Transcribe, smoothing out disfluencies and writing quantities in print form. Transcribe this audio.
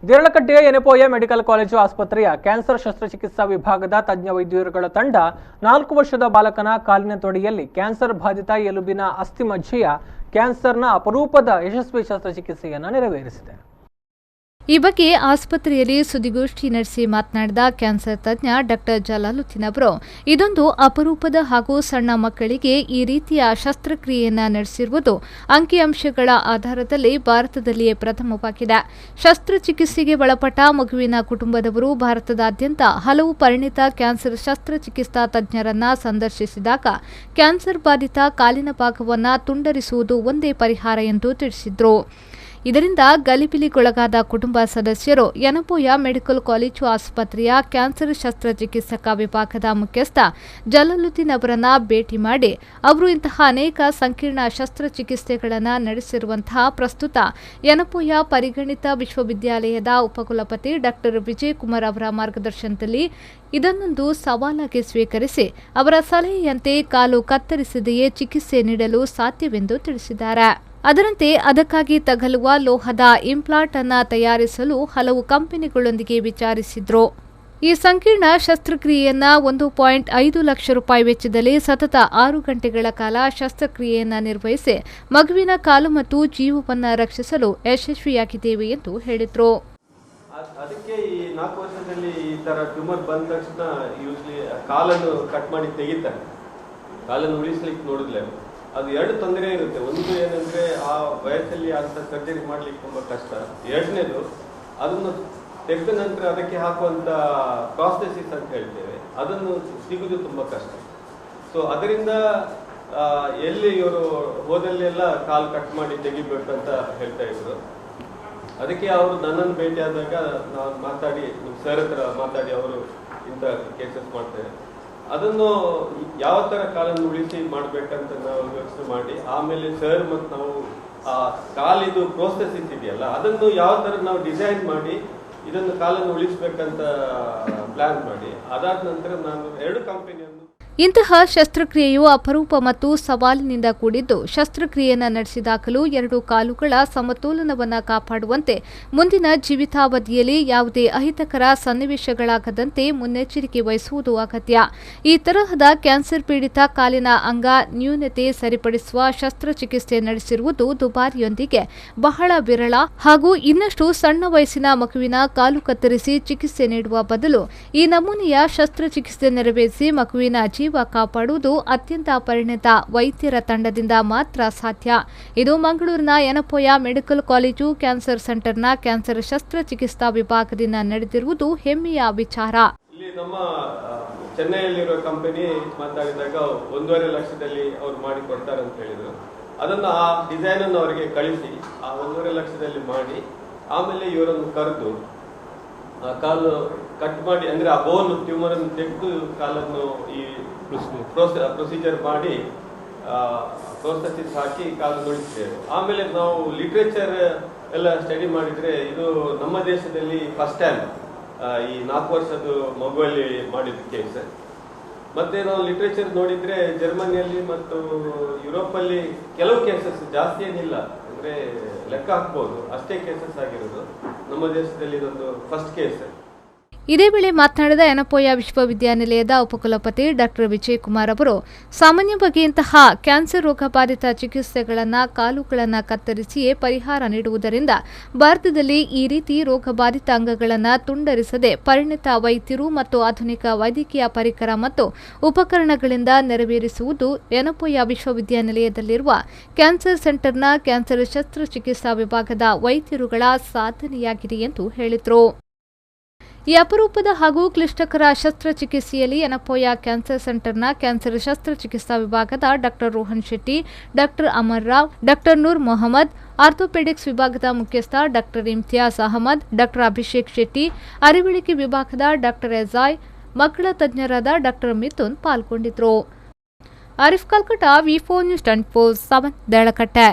ದೇರಳಕಟ್ಟೆಯ Yenepoya medical college ಆಸ್ಪತ್ರೆಯ cancer ಶಸ್ತ್ರಚಿಕಿತ್ಸಾ ವಿಭಾಗದ ತಜ್ಞ ವೈದ್ಯರುಗಳ ತಂಡ 4 ವರ್ಷದ ಬಾಲಕನ ಕಾಲಿನ ತೊಡೆಯಲ್ಲಿ ಕ್ಯಾನ್ಸರ್ ಬಾಧಿತ ಎಲುಬಿನ ಅಸ್ಥಿಮಜ್ಜೆಯ ಕ್ಯಾನ್ಸರ್ನ ಅಪರೂಪದ ಯಶಸ್ವಿ ಶಸ್ತ್ರಚಿಕಿತ್ಸೆಯನ್ನು ನೆರವೇರಿಸಿದೆ. ಈ ಬಗ್ಗೆ ಆಸ್ಪತ್ರೆಯಲ್ಲಿ ಸುದ್ದಿಗೋಷ್ಠಿ ನಡೆಸಿ ಮಾತನಾಡಿದ ಕ್ಯಾನ್ಸರ್ ತಜ್ಞ ಡಾಕ್ಟರ್ ಜಲಾಲುದ್ದೀನ್ ಅವರು, ಇದೊಂದು ಅಪರೂಪದ ಹಾಗೂ ಸಣ್ಣ ಮಕ್ಕಳಿಗೆ ಈ ರೀತಿಯ ಶಸ್ತ್ರಕ್ರಿಯೆಯನ್ನು ನಡೆಸಿರುವುದು ಅಂಕಿಅಂಶಗಳ ಆಧಾರದಲ್ಲಿ ಭಾರತದಲ್ಲಿಯೇ ಪ್ರಥಮವಾಗಿದೆ. ಶಸ್ತ್ರಚಿಕಿತ್ಸೆಗೆ ಒಳಪಟ್ಟ ಮಗುವಿನ ಕುಟುಂಬದವರು ಭಾರತದಾದ್ಯಂತ ಹಲವು ಪರಿಣಿತ ಕ್ಯಾನ್ಸರ್ ಶಸ್ತ್ರಚಿಕಿತ್ಸಾ ತಜ್ಞರನ್ನ ಸಂದರ್ಶಿಸಿದಾಗ ಕ್ಯಾನ್ಸರ್ ಬಾಧಿತ ಕಾಲಿನ ಭಾಗವನ್ನು ತುಂಡರಿಸುವುದು ಒಂದೇ ಪರಿಹಾರ ಎಂದು ತಿಳಿಸಿದರು. ಇದರಿಂದ ಗಲಿಬಿಲಿಗೊಳಗಾದ ಕುಟುಂಬ ಸದಸ್ಯರು ಯೆನೆಪೋಯ ಮೆಡಿಕಲ್ ಕಾಲೇಜು ಆಸ್ಪತ್ರೆಯ ಕ್ಯಾನ್ಸರ್ ಶಸ್ತ್ರಚಿಕಿತ್ಸಕ ವಿಭಾಗದ ಮುಖ್ಯಸ್ಥ ಜಲಾಲುದ್ದೀನ್ ಅವರನ್ನ ಭೇಟಿ ಮಾಡಿ ಅವರು ಇಂತಹ ಅನೇಕ ಸಂಕೀರ್ಣ ಶಸ್ತ್ರಚಿಕಿತ್ಸೆಗಳನ್ನು ನಡೆಸಿರುವಂತಹ ಪ್ರಸ್ತುತ ಯೆನೆಪೋಯ ಪರಿಗಣಿತ ವಿಶ್ವವಿದ್ಯಾಲಯದ ಉಪಕುಲಪತಿ ಡಾಕ್ಟರ್ ವಿಜಯಕುಮಾರ್ ಅವರ ಮಾರ್ಗದರ್ಶನದಲ್ಲಿ ಇದನ್ನೊಂದು ಸವಾಲಾಗಿ ಸ್ವೀಕರಿಸಿ ಅವರ ಸಲಹೆಯಂತೆ ಕಾಲು ಕತ್ತರಿಸದೆಯೇ ಚಿಕಿತ್ಸೆ ನೀಡಲು ಸಾಧ್ಯವೆಂದು ತಿಳಿಸಿದ್ದಾರೆ. ಅದರಂತೆ ಅದಕ್ಕಾಗಿ ತಗಲುವ ಲೋಹದ ಇಂಪ್ಲಾಂಟ್ ಅನ್ನು ತಯಾರಿಸಲು ಹಲವು ಕಂಪನಿಗಳೊಂದಿಗೆ ವಿಚಾರಿಸಿದ್ರು. ಈ ಸಂಕೀರ್ಣ ಶಸ್ತ್ರಕ್ರಿಯೆಯನ್ನ 1.5 ಲಕ್ಷ ರೂಪಾಯಿ ವೆಚ್ಚದಲ್ಲಿ ಸತತ 6 ಗಂಟೆಗಳ ಕಾಲ ಶಸ್ತ್ರಕ್ರಿಯೆಯನ್ನು ನಿರ್ವಹಿಸಿ ಮಗುವಿನ ಕಾಲು ಮತ್ತು ಜೀವವನ್ನು ರಕ್ಷಿಸಲು ಯಶಸ್ವಿಯಾಗಿದ್ದೇವೆ ಎಂದು ಹೇಳಿದ್ರು. ಅದಕ್ಕೆ ಈ 4 ವರ್ಷದಲ್ಲಿ ಈ ತರ ಟ್ಯೂಮರ್ ಬಂದ ತಕ್ಷಣ ಯೂಸ್ಲಿ ಕಾಲನ್ನು ಕಟ್ ಮಾಡಿ ತೆಗಿತಾರೆ. ಕಾಲನ್ನು ಉಳಿಸ್ಲಿಕ್ಕೆ ನೋಡಿದ್ಲೆ ಅದು ಎರಡು ತೊಂದರೆ ಇರುತ್ತೆ. ಒಂದು ಏನಂದ್ರೆ ಆ ವಯಸ್ಸಲ್ಲಿ ಅಂತ ಸರ್ಜರಿ ಮಾಡ್ಲಿಕ್ಕೆ ತುಂಬಾ ಕಷ್ಟ. ಎರಡನೇದು ಅದನ್ನು ತೆಗೆದ ನಂತರ ಅದಕ್ಕೆ ಹಾಕುವಂತ ಪ್ರಾಸ್ಥೆಸಿಸ್ ಅಂತ ಹೇಳ್ತೇವೆ, ಅದನ್ನು ಸಿಗುದು ತುಂಬಾ ಕಷ್ಟ. ಸೊ ಅದರಿಂದ ಎಲ್ಲಿ ಇವರು ಹೋದಲ್ಲೆಲ್ಲ ಕಾಲು ಕಟ್ ಮಾಡಿ ತೆಗಿಬೇಕು ಅಂತ ಹೇಳ್ತಾ ಇದ್ರು. ಅದಕ್ಕೆ ಅವರು ನನ್ನನ್ನು ಭೇಟಿ ಆದಾಗ ನಾನು ಮಾತಾಡಿ ಸರ್ ಹತ್ರ ಮಾತಾಡಿ ಅವರು ಇಂಥ ಕೇಸಸ್ ಮಾಡ್ತಾರೆ, ಅದನ್ನು ಯಾವ ತರ ಕಾಲನ್ನು ಉಳಿಸಿ ಮಾಡ್ಬೇಕಂತ ನಾವು ಯೋಚನೆ ಮಾಡಿ ಆಮೇಲೆ ಸರ್ ಮತ್ತು ನಾವು ಆ ಕಾಲಿದು ಪ್ರೋಸೆಸಿಸ್ ಇದೆಯಲ್ಲ ಅದನ್ನು ಯಾವ ತರ ನಾವು ಡಿಸೈನ್ ಮಾಡಿ ಇದನ್ನು ಕಾಲನ್ನು ಉಳಿಸ್ಬೇಕಂತ ಪ್ಲಾನ್ ಮಾಡಿ ಅದಾದ ನಂತರ ನಾನು 2 ಕಂಪನಿಯನ್ನು ಇಂತಹ ಶಸ್ತ್ರಕ್ರಿಯೆಯು ಅಪರೂಪ ಮತ್ತು ಸವಾಲಿನಿಂದ ಕೂಡಿದ್ದು ಶಸ್ತ್ರಕ್ರಿಯೆಯನ್ನು ನಡೆಸಿದಾಗಲೂ 2 ಕಾಲುಗಳ ಸಮತೋಲನವನ್ನು ಕಾಪಾಡುವಂತೆ ಮುಂದಿನ ಜೀವಿತಾವಧಿಯಲ್ಲಿ ಯಾವುದೇ ಅಹಿತಕರ ಸನ್ನಿವೇಶಗಳಾಗದಂತೆ ಮುನ್ನೆಚ್ಚರಿಕೆ ವಹಿಸುವುದು ಅಗತ್ಯ. ಈ ತರಹದ ಕ್ಯಾನ್ಸರ್ ಪೀಡಿತ ಕಾಲಿನ ಅಂಗ ನ್ಯೂನತೆ ಸರಿಪಡಿಸುವ ಶಸ್ತ್ರಚಿಕಿತ್ಸೆ ನಡೆಸಿರುವುದು ದುಬಾರಿಯೊಂದಿಗೆ ಬಹಳ ವಿರಳ ಹಾಗೂ ಇನ್ನಷ್ಟು ಸಣ್ಣ ವಯಸ್ಸಿನ ಮಗುವಿನ ಕಾಲು ಕತ್ತರಿಸಿ ಚಿಕಿತ್ಸೆ ನೀಡುವ ಬದಲು ಈ ನಮೂನೆಯ ಶಸ್ತ್ರಚಿಕಿತ್ಸೆ ನೆರವೇರಿಸಿ ಮಗುವಿನ ಜೀವ ಕಾಪಾಡುವುದು ಅತ್ಯಂತ ಪರಿಣಿತ ವೈದ್ಯರ ತಂಡದಿಂದ ಮಾತ್ರ ಸಾಧ್ಯ. ಇದು ಮಂಗಳೂರಿನ ಯೆನೆಪೋಯ ಮೆಡಿಕಲ್ ಕಾಲೇಜು ಕ್ಯಾನ್ಸರ್ ಸೆಂಟರ್ನ ಕ್ಯಾನ್ಸರ್ ಶಸ್ತ್ರಚಿಕಿತ್ಸಾ ವಿಭಾಗದಿಂದ ನಡೆದಿರುವುದು ಹೆಮ್ಮೆಯ ವಿಚಾರ. ಇಲ್ಲಿ ನಮ್ಮ ಚೆನ್ನೈಯಲ್ಲಿರುವ ಕಂಪನಿ ಮಾತಾಡಿದಾಗ 1.5 ಲಕ್ಷದಲ್ಲಿ ಅವ್ರು ಮಾಡಿ ಕೊಡ್ತಾರೆ ಅಂತ ಹೇಳಿದ್ರು. ಅದನ್ನು ಆ ಡಿಸೈನ್ ಅನ್ನು ಅವರಿಗೆ ಕಳಿಸಿ ಆ 1.5 ಲಕ್ಷದಲ್ಲಿ ಮಾಡಿ ಆಮೇಲೆ ಇವರನ್ನು ಕರೆದು ಕಾಲು ಕಟ್ ಮಾಡಿ ಅಂದ್ರೆ ಆ ಬೋನ್ ಟ್ಯೂಮರ್ ಅನ್ನು ತೆಗೆದು ಕಾಲನ್ನು ಈ ಪ್ರೊಸೀಜರ್ ಮಾಡಿ ಪ್ರೋಸೆಸಿಸ್ ಹಾಕಿ ಕಾಲು ಉಳಿಸ್ತೇವೆ. ಆಮೇಲೆ ನಾವು ಲಿಟ್ರೇಚರ್ ಎಲ್ಲ ಸ್ಟಡಿ ಮಾಡಿದ್ರೆ ಇದು ನಮ್ಮ ದೇಶದಲ್ಲಿ ಫಸ್ಟ್ ಟೈಮ್ ಈ 4 ವರ್ಷದ ಮಗುವಲ್ಲಿ ಮಾಡಿದ ಕೇಸ್. ಮತ್ತೆ ನಾವು ಲಿಟ್ರೇಚರ್ ನೋಡಿದ್ರೆ ಜರ್ಮನಿಯಲ್ಲಿ ಮತ್ತು ಯುರೋಪಲ್ಲಿ ಕೆಲವು ಕೇಸಸ್ ಜಾಸ್ತಿ ಏನಿಲ್ಲ, ಅಂದ್ರೆ ಲೆಕ್ಕ ಹಾಕ್ಬೋದು ಅಷ್ಟೇ ಕೇಸಸ್ ಆಗಿರೋದು. ನಮ್ಮ ದೇಶದಲ್ಲಿ ಇದೊಂದು ಫಸ್ಟ್ ಕೇಸ್. ಇದೇ ವೇಳೆ ಮಾತನಾಡಿದ ಯೆನೆಪೋಯ ವಿಶ್ವವಿದ್ಯಾನಿಲಯದ ಉಪಕುಲಪತಿ ಡಾಕ್ಟರ್ ವಿಜಯಕುಮಾರ್ ಅವರು, ಸಾಮಾನ್ಯವಾಗಿ ಇಂತಹ ಕ್ಯಾನ್ಸರ್ ರೋಗಬಾಧಿತ ಚಿಕಿತ್ಸೆಗಳನ್ನು ಕಾಲುಗಳನ್ನು ಕತ್ತರಿಸಿಯೇ ಪರಿಹಾರ ನೀಡುವುದರಿಂದ ಭಾರತದಲ್ಲಿ ಈ ರೀತಿ ರೋಗಬಾಧಿತ ಅಂಗಗಳನ್ನು ತುಂಡರಿಸದೆ ಪರಿಣಿತ ವೈದ್ಯರು ಮತ್ತು ಆಧುನಿಕ ವೈದ್ಯಕೀಯ ಪರಿಕರ ಮತ್ತು ಉಪಕರಣಗಳಿಂದ ನೆರವೇರಿಸುವುದು ಯೆನೆಪೋಯ ವಿಶ್ವವಿದ್ಯಾನಿಲಯದಲ್ಲಿರುವ ಕ್ಯಾನ್ಸರ್ ಸೆಂಟರ್ನ ಕ್ಯಾನ್ಸರ್ ಶಸ್ತ್ರಚಿಕಿತ್ಸಾ ವಿಭಾಗದ ವೈದ್ಯರುಗಳ ಸಾಧನೆಯಾಗಿದೆ ಎಂದು ಹೇಳಿದರು. ಈ ಅಪರೂಪದ ಹಾಗೂ ಕ್ಲಿಷ್ಟಕರ ಶಸ್ತ್ರಚಿಕಿತ್ಸೆಯಲ್ಲಿ ಯೆನೆಪೋಯ ಕ್ಯಾನ್ಸರ್ ಸೆಂಟರ್ನ ಕ್ಯಾನ್ಸರ್ ಶಸ್ತ್ರಚಿಕಿತ್ಸಾ ವಿಭಾಗದ doctor Rohan Shetty, doctor Amar Rao, doctor Noor Mohammed, orthopaedics ವಿಭಾಗದ ಮುಖ್ಯಸ್ಥ ಡಾಕ್ಟರ್ ಇಮ್ತಿಯಾಜ್ ಅಹಮದ್, ಡಾಕ್ಟರ್ ಅಭಿಷೇಕ್ ಶೆಟ್ಟಿ, ಅರಿವಳಿಕೆ ವಿಭಾಗದ ಡಾಕ್ಟರ್ ಎಜಾಯ್, ಮಕ್ಕಳ ತಜ್ಞರಾದ ಡಾಕ್ಟರ್ ಮಿಥುನ್ ಪಾಲ್ಗೊಂಡಿದ್ದರು. ಆರಿಫ್ ಕಲ್ಕಟ, ವಿ4 ನ್ಯೂಸ್ 24/7 ದೇರಳಕಟ್ಟೆ.